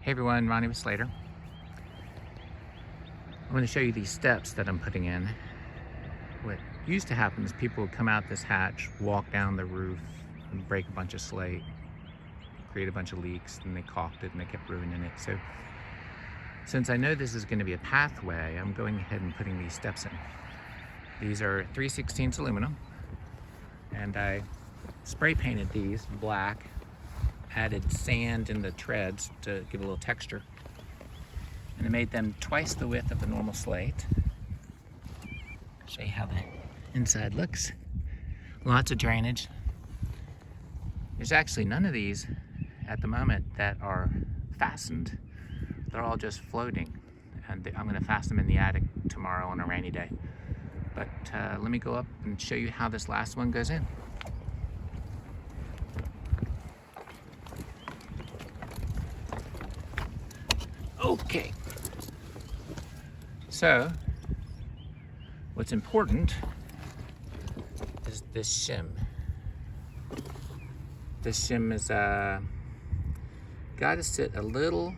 Hey everyone, Ronnie with Slater. I'm going to show you these steps that I'm putting in. What used to happen is people would come out this hatch, walk down the roof, and break a bunch of slate, create a bunch of leaks, and they caulked it and they kept ruining it. So since I know this is going to be a pathway, I'm going ahead and putting these steps in. These are 3/16 aluminum, and I spray painted these black, added sand in the treads to give a little texture, and I made them twice the width of the normal slate. Show you how the inside looks. Lots of drainage. There's actually none of these at the moment that are fastened. They're all just floating, and I'm going to fasten them in the attic tomorrow on a rainy day. But let me go up and show you how this last one goes in. Okay, so what's important is this shim. This shim is got to sit a little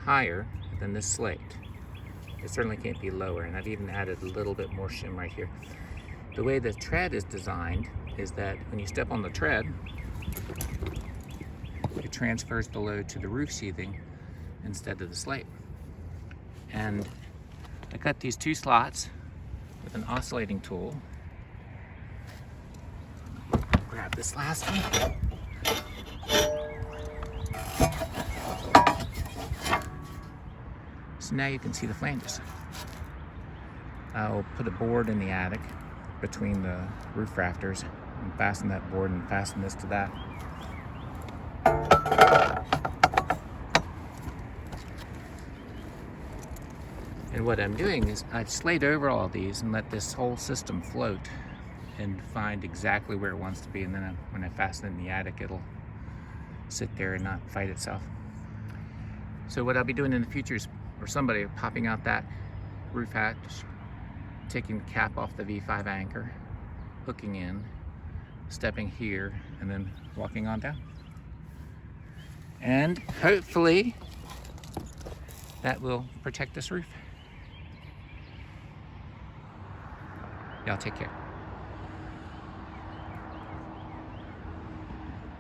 higher than this slate. It certainly can't be lower, and I've even added a little bit more shim right here. The way the tread is designed is that when you step on the tread, it transfers the load to the roof sheathing instead of the slate. And I cut these two slots with an oscillating tool. Grab this last one. So now you can see the flanges. I'll put a board in the attic between the roof rafters and fasten that board and fasten this to that. And what I'm doing is I slate over all these and let this whole system float and find exactly where it wants to be, and then when I fasten it in the attic, it'll sit there and not fight itself. So what I'll be doing in the future is, or somebody popping out that roof hatch, taking the cap off the V5 anchor, hooking in, stepping here, and then walking on down. And hopefully that will protect this roof. Y'all take care.